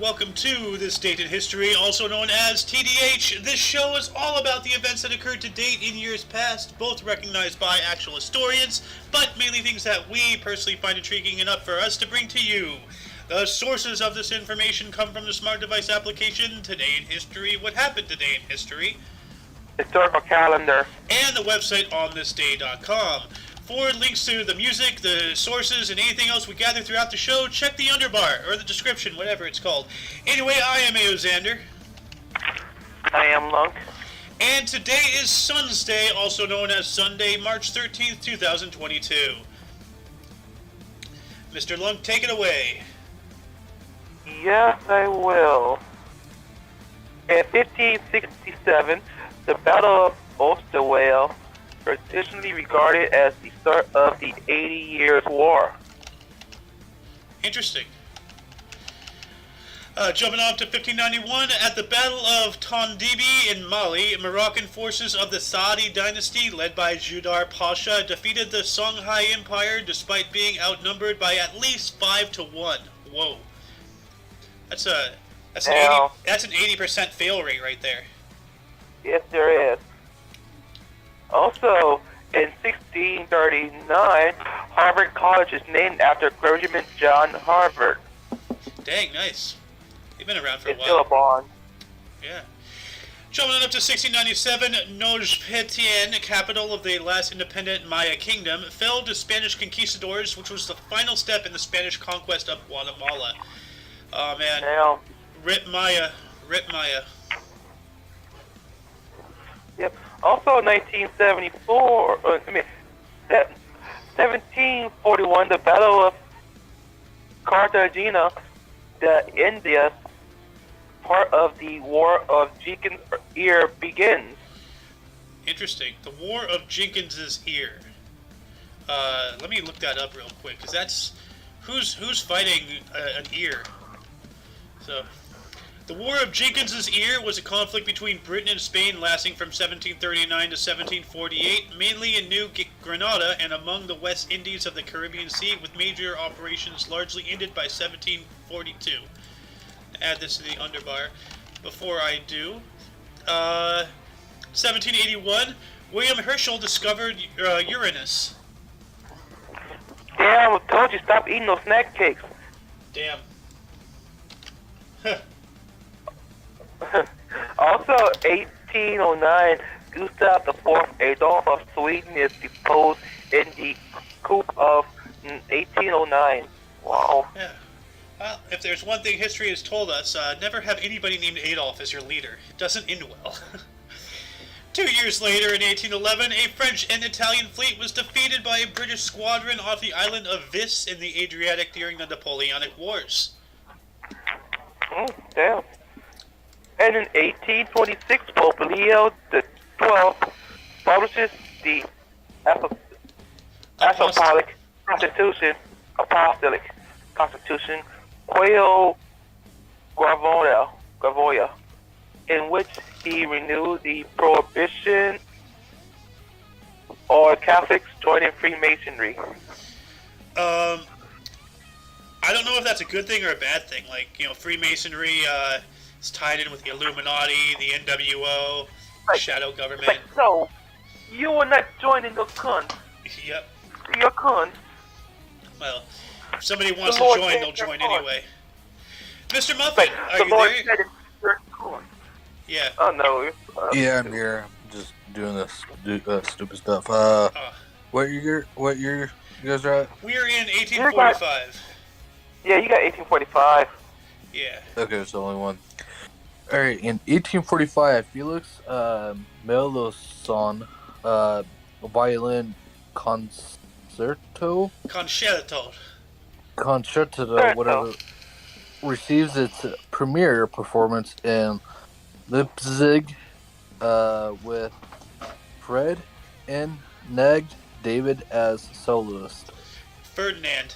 Welcome to This Date in History, also known as TDH. This show is all about the events that occurred to date in years past, both recognized by actual historians, but mainly things that we personally find intriguing enough for us to bring to you. The sources of this information come from the smart device application Today in History, What Happened Today in History, historical calendar, and the website onthisday.com. For links to the music, the sources, and anything else we gather throughout the show, check the underbar, or the description, whatever it's called. Anyway, I am Aoxander. I am Lunk. And today is Sun's Day, also known as Sunday, March 13th, 2022. Mr. Lunk, take it away. Yes, I will. In 1567, the Battle of Osterwelle, traditionally regarded as the start of the 80 Years' War. Interesting. Jumping off to 1591, at the Battle of Tandibi in Mali, Moroccan forces of the Saadi dynasty, led by Judar Pasha, defeated the Songhai Empire despite being outnumbered by at least 5-1. Whoa. That's an 80% fail rate right there. Yes, there is. Also, in 1639, Harvard College is named after clergyman John Harvard. Dang, nice. They've been around for a while. It's still a bond. Yeah. Jumping on up to 1697, Nochpetien, capital of the last independent Maya kingdom, fell to Spanish conquistadors, which was the final step in the Spanish conquest of Guatemala. Oh, man. Now, Rip Maya. Rip Maya. Yep. Also, 1741, the Battle of Cartagena, the Indias, part of the War of Jenkins' Ear begins. Interesting. The War of Jenkins' Ear. Let me look that up real quick, because that's who's fighting an ear. So. The War of Jenkins' Ear was a conflict between Britain and Spain lasting from 1739 to 1748, mainly in New Granada and among the West Indies of the Caribbean Sea, with major operations largely ended by 1742. Add this to the underbar. Before I do, 1781, William Herschel discovered Uranus. Damn, I told you stop eating those snack cakes. Damn. Also, 1809, Gustav IV Adolf of Sweden is deposed in the coup of 1809. Wow. Yeah. Well, if there's one thing history has told us, never have anybody named Adolf as your leader. It doesn't end well. 2 years later, in 1811, a French and Italian fleet was defeated by a British squadron off the island of Vis in the Adriatic during the Napoleonic Wars. Damn. And in 1826, Pope Leo XII publishes the Apostolic Constitution, Quayo Gravoia, in which he renewed the prohibition on Catholics joining Freemasonry. I don't know if that's a good thing or a bad thing. Like, Freemasonry is tied in with the Illuminati, the NWO, shadow government. So, you are not joining the cunt. Yep. You're cunt. Well, if somebody wants to join, they'll join anyway. Mr. Muffin, are you there? Yeah. Oh, no. Yeah, I'm here. I'm just doing this stupid stuff. What year you guys are at? We're in 1845. Yeah, you got 1845. Yeah. Okay, it's the only one. Alright, in 1845, Felix Mendelssohn, violin concerto, whatever, receives its premiere performance in Leipzig with Fred and Neg David as soloist. Ferdinand.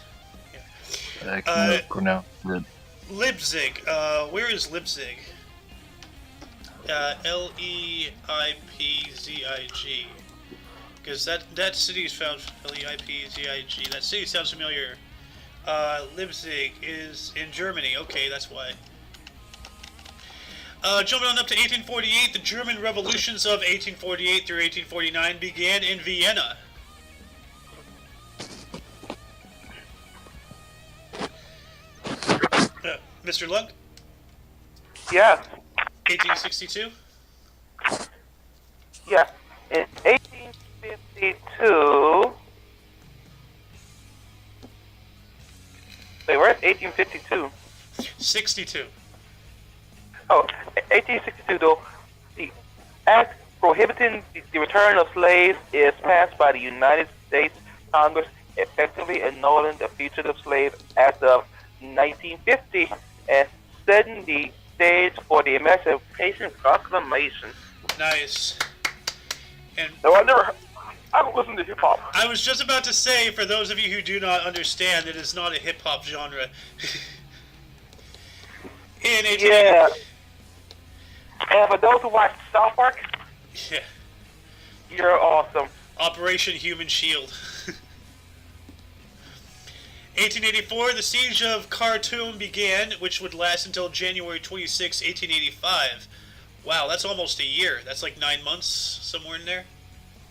I can't pronounce it. Leipzig. Where is Leipzig? Leipzig. Because that city is found Leipzig. That city sounds familiar. Leipzig is in Germany. Okay, that's why. Jumping on up to 1848, the German revolutions of 1848 through 1849 began in Vienna. Mr. Lunk? Yes. 1862? Yeah. In 1852... Wait, where's 1852? 62. Oh, 1862, though, the act prohibiting the return of slaves is passed by the United States Congress, effectively annulling the Fugitive Slave Act of 1950 and setting the stage for the Emancipation Proclamation. Nice. And No, I don't listen to hip hop. I was just about to say, for those of you who do not understand, it is not a hip hop genre. In 18... Yeah. And for those who watch South Park, Yeah. you're awesome. Operation Human Shield. 1884, the siege of Khartoum began, which would last until January 26, 1885. Wow, that's almost a year. That's like 9 months, somewhere in there.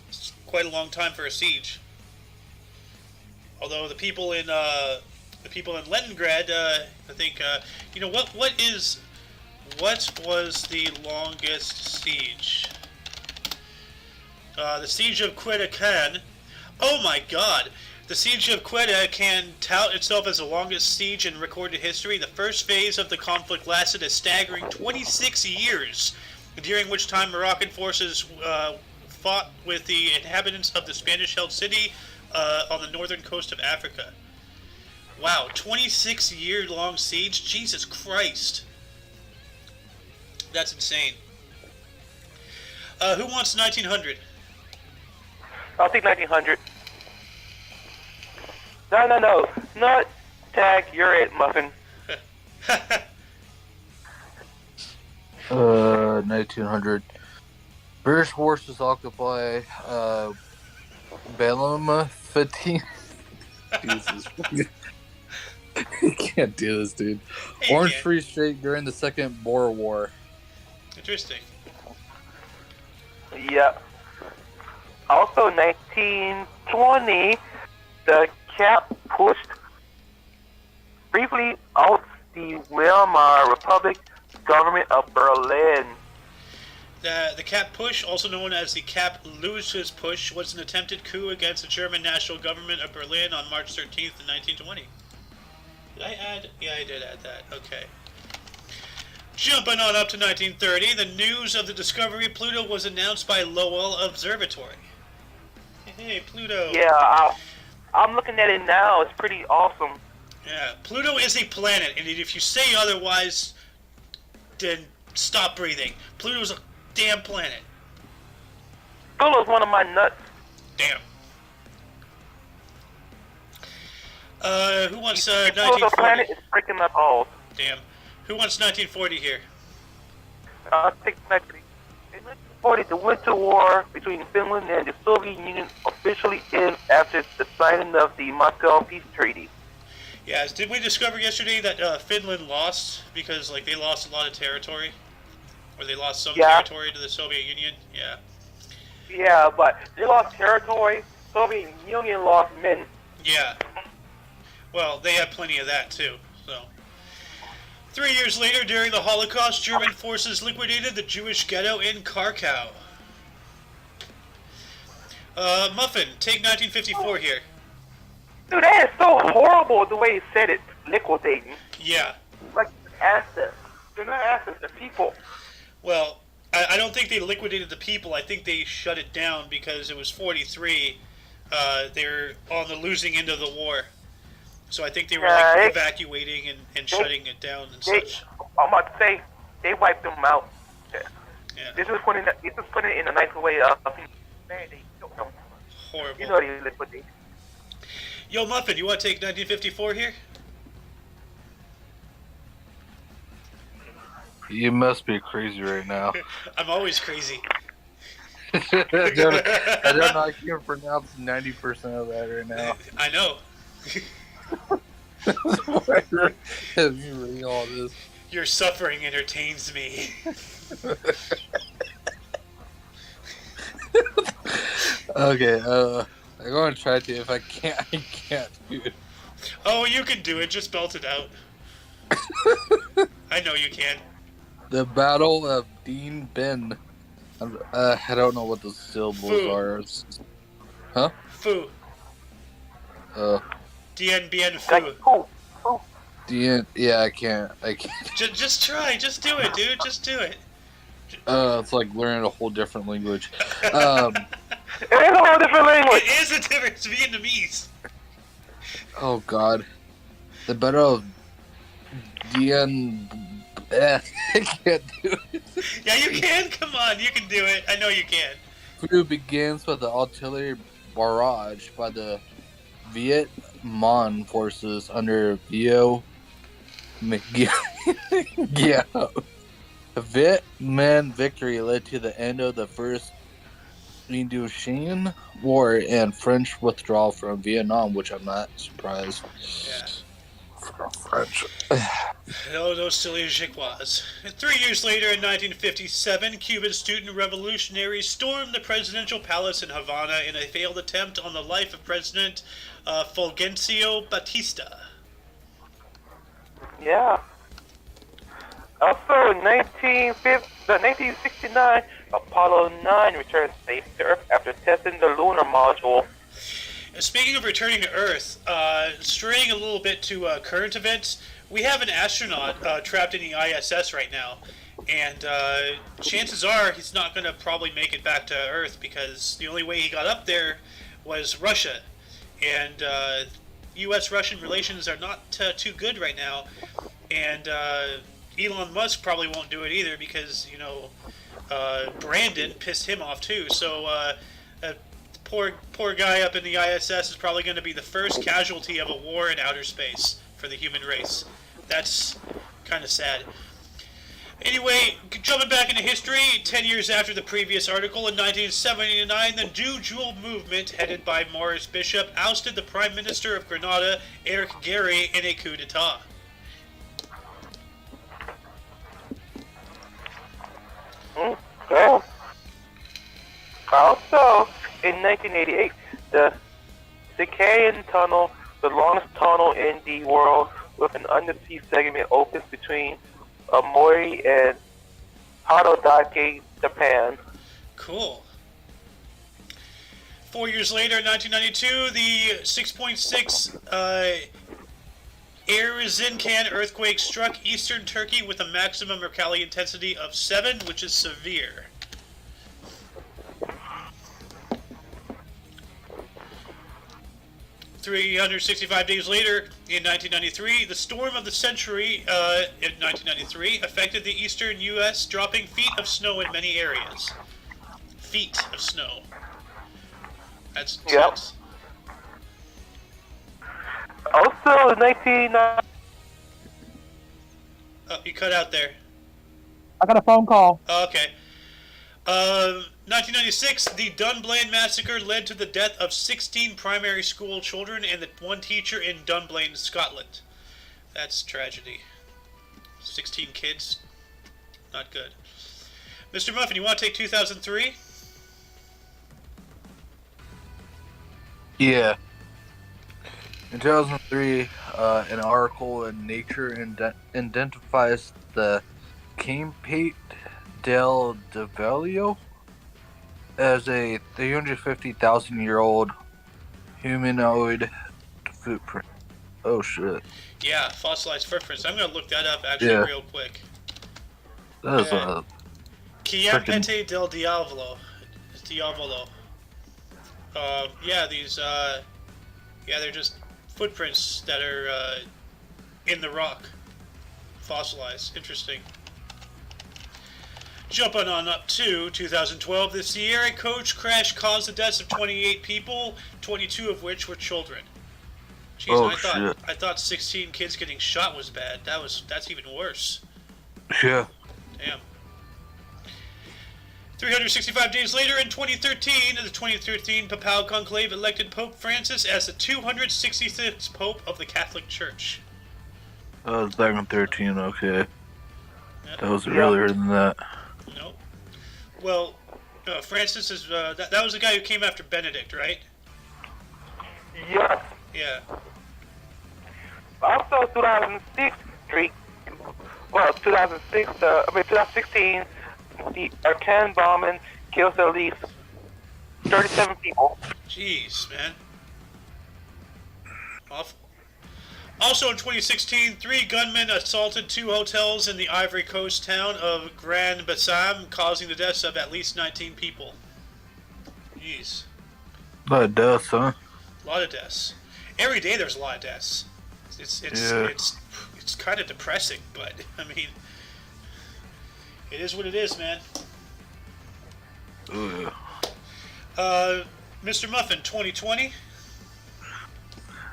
It's quite a long time for a siege. Although the people in Leningrad, I think, you know what was the longest siege? The siege of Quetta Khan. Oh my God! The siege of Quetta can tout itself as the longest siege in recorded history. The first phase of the conflict lasted a staggering 26 years, during which time Moroccan forces fought with the inhabitants of the Spanish-held city on the northern coast of Africa. Wow, 26-year-long siege? Jesus Christ. That's insane. Who wants 1900? I'll take 1900. No. Not tag, you're it, Muffin. 1900. British forces occupy Belém 15. Jesus. You can't do this, dude. Hey, Orange man. Free State during the Second Boer War. Interesting. Yeah. Also, 1920, the cap pushed briefly out the Weimar Republic government of Berlin. The Cap Push, also known as the Cap Loses Push, was an attempted coup against the German national government of Berlin on March 13th, 1920. Did I add? Yeah, I did add that. Okay. Jumping on up to 1930, the news of the discovery of Pluto was announced by Lowell Observatory. Hey, Pluto. Yeah, I'm looking at it now. It's pretty awesome. Yeah, Pluto is a planet, and if you say otherwise, then stop breathing. Pluto's a damn planet. Pluto's one of my nuts. Damn. Who wants Pluto's 1940? planet is breaking my balls. Damn. Who wants 1940 here? I'll take 1940. In 1940, the Winter War between Finland and the Soviet Union officially ends after the signing of the Moscow Peace Treaty. Yes, did we discover yesterday that Finland lost because like they lost a lot of territory? Or they lost some territory to the Soviet Union? Yeah. Yeah, but they lost territory. Soviet Union lost men. Yeah. Well, they had plenty of that too. So, 3 years later, during the Holocaust, German forces liquidated the Jewish ghetto in Kharkov. Muffin, take 1954 here. Dude, that is so horrible the way he said it. Liquidating. Yeah. Like assets. They're not assets. They're people. Well, I don't think they liquidated the people. I think they shut it down because it was 43. They're on the losing end of the war. So I think they were evacuating and shutting it down and such. I'm about to say, they wiped them out. Yeah. This is putting it in a nice way. Man, they killed them. Horrible. You know they liquidated. Yo, Muffin, you want to take 1954 here? You must be crazy right now. I'm always crazy. I don't know. I can't pronounce 90% of that right now. I know. Have you reading all this? Your suffering entertains me. Okay, I'm going to try to. If I can't, I can't, dude. Oh, you can do it. Just belt it out. I know you can. The Battle of Dean Ben. I don't know what the syllables Fu. are. Huh? Fu. Dien Bien Like, Fu. Dean. Yeah, I can't. Just try. Just do it, dude. Just do it. It's like learning a whole different language. It is a whole different language. It is a different Vietnamese. Oh God. The Battle of Dien. I can't do it. Yeah, you can. Come on, you can do it. I know you can. Fu begins with the artillery barrage by the Viet Minh forces under Vio Yeah. The Viet Minh victory led to the end of the First Indochine War and French withdrawal from Vietnam, which I'm not surprised. Yeah. French. Oh, those silly Jiquas. 3 years later, in 1957, Cuban student revolutionaries stormed the presidential palace in Havana in a failed attempt on the life of President Fulgencio Batista. Yeah. Also, in 1969, Apollo 9 returned safe to Earth after testing the lunar module. Speaking of returning to Earth, straying a little bit to current events, we have an astronaut trapped in the ISS right now, and chances are he's not going to probably make it back to Earth because the only way he got up there was Russia, and U.S.-Russian relations are not too good right now, and Elon Musk probably won't do it either because, you know, Brandon pissed him off too, so poor guy up in the ISS is probably going to be the first casualty of a war in outer space for the human race. That's kind of sad. Anyway, jumping back into history, 10 years after the previous article, in 1979, the New Jewel movement, headed by Maurice Bishop, ousted the Prime Minister of Grenada, Eric Gary, in a coup d'etat. Okay. Also, in 1988, the Sikayan Tunnel, the longest tunnel in the world, with an undersea segment opens between Aomori and Harodake, Japan. Cool. 4 years later, in 1992, the 6.6 Erzincan earthquake struck eastern Turkey with a maximum Mercalli intensity of 7, which is severe. "365 days later, in 1993, the storm of the century in 1993 affected the eastern U.S., dropping feet of snow in many areas. Feet of snow. That's sucks. Also, in 1990... Oh, you cut out there. I got a phone call. Oh, okay. 1996, the Dunbland Massacre led to the death of 16 primary school children and the one teacher in Dunbland, Scotland. That's tragedy. 16 kids. Not good. Mr. Muffin, you want to take 2003? Yeah. In 2003, an article in Nature identifies the Campate del Develio as a 350,000-year-old humanoid footprint. Oh shit. Yeah, fossilized footprints. I'm going to look that up actually real quick. That is a... Campate del Diavolo. Yeah, these, they're just footprints that are in the rock. Fossilized. Interesting. Jumping on up to 2012, the Sierra coach crash caused the deaths of 28 people, 22 of which were children. Jeez, I thought 16 kids getting shot was bad. That's even worse. Yeah. Damn. 365 days later, in 2013, the 2013 Papal Conclave elected Pope Francis as the 266th Pope of the Catholic Church. That was back in 13, okay. Yep. That was earlier than that. Nope. Well, Francis is that was the guy who came after Benedict, right? Yes. Yeah. Also, 2006, 2016, the Arcan bombing kills at least 37 people. Jeez, man. Awful. Also in 2016, 3 gunmen assaulted 2 hotels in the Ivory Coast town of Grand Bassam, causing the deaths of at least 19 people. Jeez. A lot of deaths, huh? A lot of deaths. Every day there's a lot of deaths. It's kind of depressing, but I mean, it is what it is, man. Ugh. Mr. Muffin, 2020.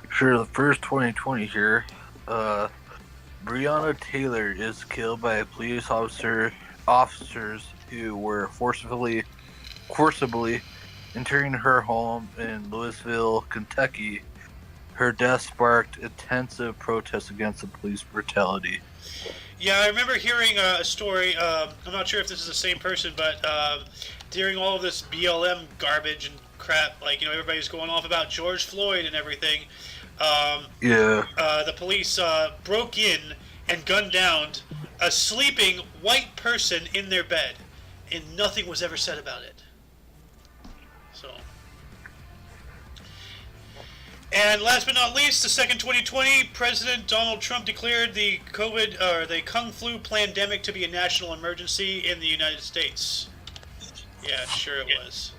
Sure, the first 2020 here. Breonna Taylor is killed by police officers who were forcibly entering her home in Louisville, Kentucky. Her death sparked intensive protests against the police brutality. Yeah, I remember hearing a story. I'm not sure if this is the same person, but during all of this BLM garbage and crap, like, everybody's going off about George Floyd and everything. The police broke in and gunned down a sleeping white person in their bed, and nothing was ever said about it. So. And last but not least, the second 2020, President Donald Trump declared the the Kung Flu pandemic to be a national emergency in the United States. Yeah, sure it was.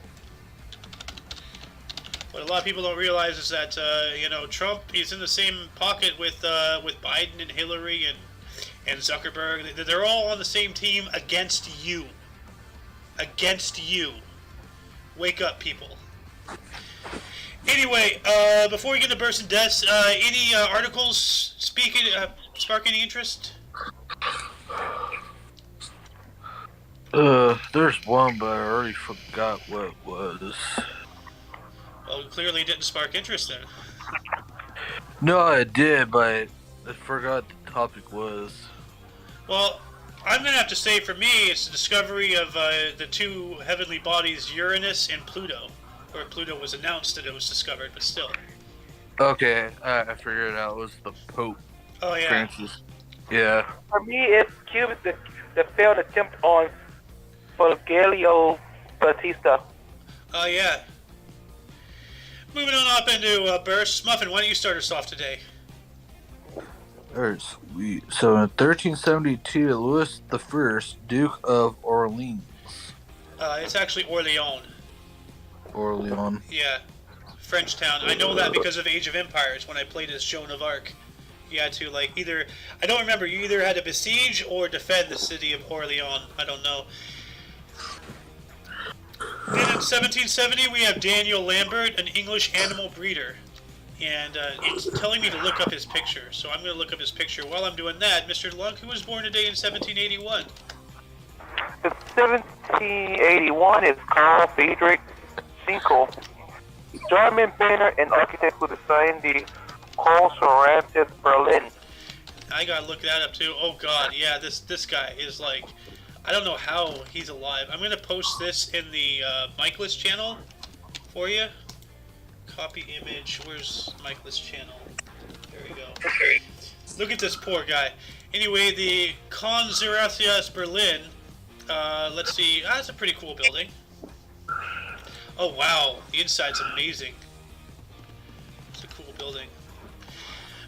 What a lot of people don't realize is that Trump is in the same pocket with Biden and Hillary and Zuckerberg. They're all on the same team against you. Against you. Wake up, people. Anyway, before we get into bursts and deaths, any articles spark any interest? There's one, but I already forgot what it was. Well, clearly didn't spark interest then. No, I did, but I forgot the topic was. Well, I'm going to have to say for me, it's the discovery of the 2 heavenly bodies, Uranus and Pluto. Or Pluto was announced that it was discovered, but still. Okay, I figured it out. It was the Pope. Oh, yeah. Francis. Yeah. For me, it's Cuba, the failed attempt on Fulgencio Batista. Oh, yeah. Moving on up into bursts. Muffin, why don't you start us off today? Alright, sweet. So in 1372, Louis I, Duke of Orleans. It's actually Orleans. Orleans. Yeah. French town. I know that because of Age of Empires when I played as Joan of Arc. You had to, either... I don't remember. You either had to besiege or defend the city of Orleans. I don't know. Then in 1770, we have Daniel Lambert, an English animal breeder. And it's telling me to look up his picture. So I'm going to look up his picture. While I'm doing that, Mr. Lunk, who was born today in 1781? In 1781 is Carl Friedrich Schinkel, German painter and architect who designed the Große Berlin. I gotta look that up too. Oh god, yeah, this guy is like, I don't know how he's alive. I'm gonna post this in the Michaelis channel for you. Copy image. Where's Michaelis channel? There we go. Look at this poor guy. Anyway, the Große Berlin. Let's see. That's a pretty cool building. Oh wow, the inside's amazing. It's a cool building.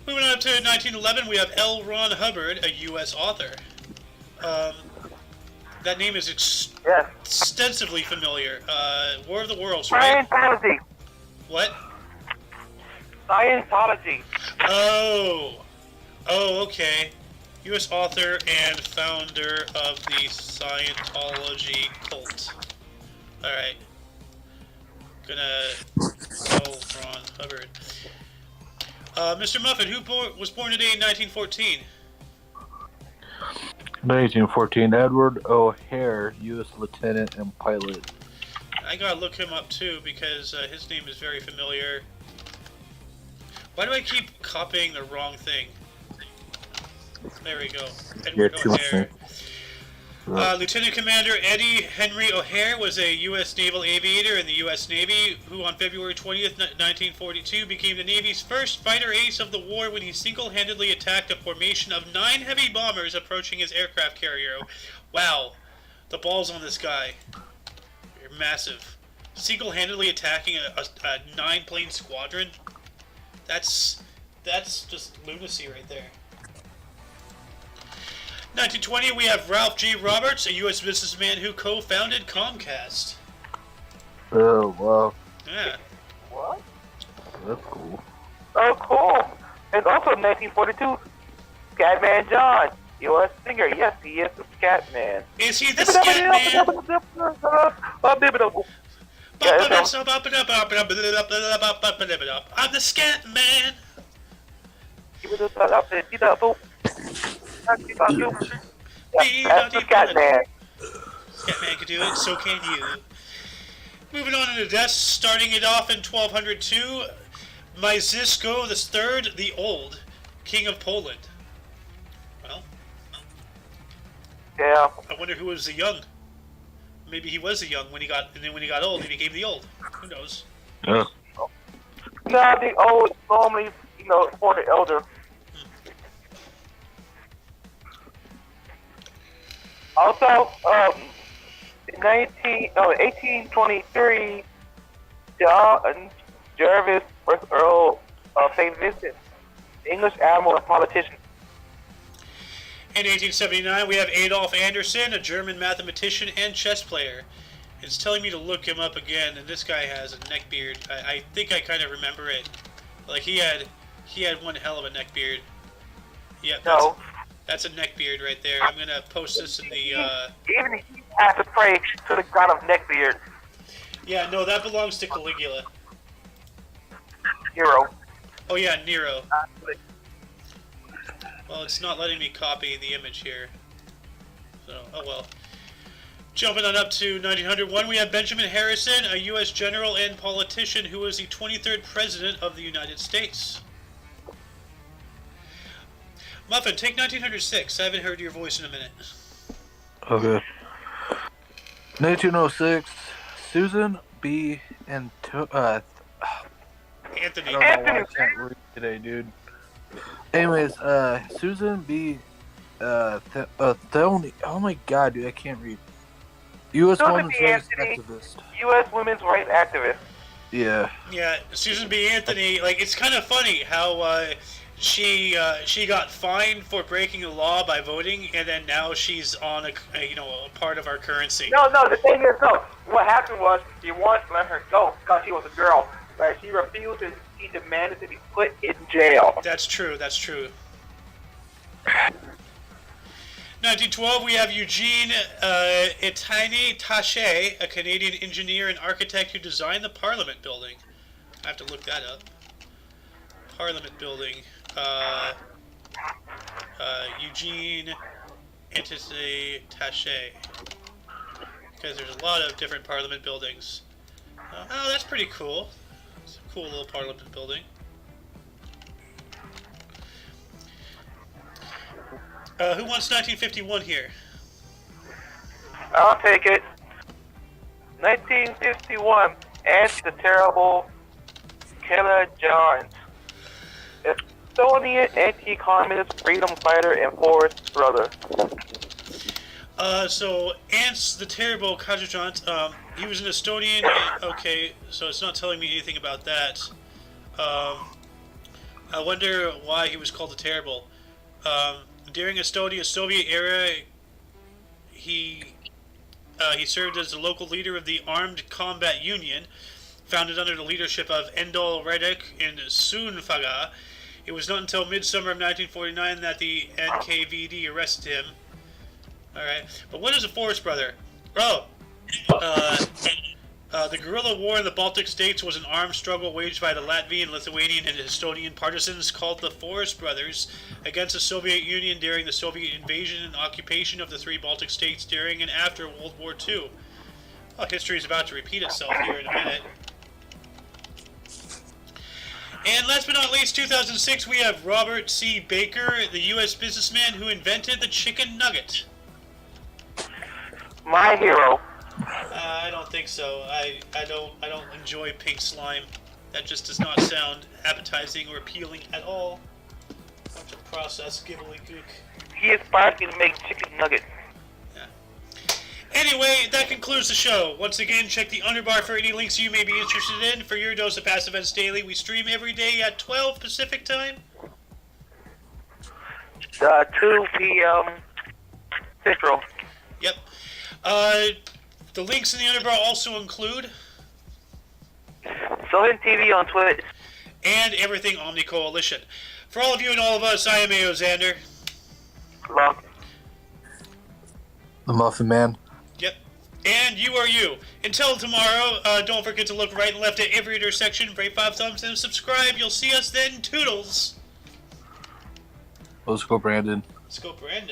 Moving on to 1911, we have L. Ron Hubbard, a U.S. author. That name is extensively familiar. War of the Worlds, right? Scientology. What? Scientology. Oh, okay. U.S. author and founder of the Scientology cult. All right. L. Ron Hubbard. Mr. Muffin, who was born today in 1914? 1914, Edward O'Hare, U.S. lieutenant and pilot. I gotta look him up too because his name is very familiar. Why do I keep copying the wrong thing? There we go. Edward O'Hare. Lieutenant Commander Eddie Henry O'Hare was a U.S. naval aviator in the U.S. Navy who on February 20th, 1942 became the Navy's first fighter ace of the war when he single-handedly attacked a formation of 9 heavy bombers approaching his aircraft carrier. Wow, the balls on this guy. They're massive. Single-handedly attacking a 9-plane squadron? That's just lunacy right there. 1920, we have Ralph G. Roberts, a U.S. businessman who co-founded Comcast. Oh, wow. Yeah. What? That's cool. Oh, cool. And also in 1942, Scatman John, U.S. singer. Yes, he is the Scatman. Is he the Scatman? I'm the Scatman. That's the Scatman. Scatman can do it, so can you. Moving on to the deaths, starting it off in 1202, Mieszko III the Old, King of Poland. Well, Yeah. I wonder who was the young. Maybe he was the young when he got, and then when he got old, he became the old. Who knows? Yeah. No, the old is normally, for the elder. Also, in 1823, John Jervis, first Earl of St. Vincent, English admiral and politician. In 1879, we have Adolf Anderson, a German mathematician and chess player. It's telling me to look him up again, and this guy has a neck beard. I think I kind of remember it. Like he had one hell of a neck beard. Yeah, that's a neck beard right there. I'm gonna post this in the. Even he has to pray to the god of neckbeard. Yeah, no, that belongs to Caligula. Hero. Oh yeah, Nero. Well, it's not letting me copy the image here. So, oh well. Jumping on up to 1901, we have Benjamin Harrison, a U.S. general and politician who was the 23rd President of the United States. Muffin, take 1906. I haven't heard your voice in a minute. Okay. 1906, Susan B. and Anthony. I don't know why I can't read today, dude. Anyways, Susan B. Thelny. Oh my god, dude, I can't read. U.S. Susan women's B. rights Anthony. activist. U.S. women's rights activist. Yeah. Yeah, Susan B. Anthony. Like, it's kind of funny how she got fined for breaking the law by voting, and then now she's on a part of our currency. No, the thing is, what happened was he wanted to let her go because she was a girl, but she refused and she demanded to be put in jail. That's true. 1912, we have Eugene Etienne Taché, a Canadian engineer and architect who designed the Parliament building. I have to look that up. Parliament building. Eugene Etienne Taché. Because there's a lot of different Parliament buildings. Oh, that's pretty cool. It's a cool little Parliament building. Who wants 1951 here? I'll take it. 1951, Anti-Terrible Killer Johns. Estonian anti-communist freedom fighter and forest brother. So Ants the Terrible Kajajant, he was an Estonian. Okay, so it's not telling me anything about that. I wonder why he was called the Terrible. During Estonia's Soviet era, he served as the local leader of the Armed Combat Union, founded under the leadership of Endel Redek and Sunfaga. It was not until midsummer of 1949 that the NKVD arrested him. Alright, but what is a forest brother? Oh, the guerrilla war in the Baltic states was an armed struggle waged by the Latvian, Lithuanian, and Estonian partisans called the Forest Brothers against the Soviet Union during the Soviet invasion and occupation of the 3 Baltic states during and after World War II. Well, history is about to repeat itself here in a minute. And last but not least, 2006, we have Robert C. Baker, the U.S. businessman who invented the chicken nugget. my hero. I don't think so. I don't enjoy pink slime. That just does not sound appetizing or appealing at all. Bunch of processed gook. He inspired me to make chicken nuggets. Anyway, that concludes the show. Once again, check the underbar for any links you may be interested in. For your dose of Past Events Daily, we stream every day at 12 Pacific Time. 2 p.m. Central. Yep. The links in the underbar also include... Sohin TV on Twitch. And everything Omni Coalition. For all of you and all of us, I am A.O. Xander. Hello. The Muffin Man. Yep. And you are you. Until tomorrow, don't forget to look right and left at every intersection, rate 5 thumbs, and subscribe. You'll see us then. Toodles. Let's go, Brandon. Let's go, Brandon.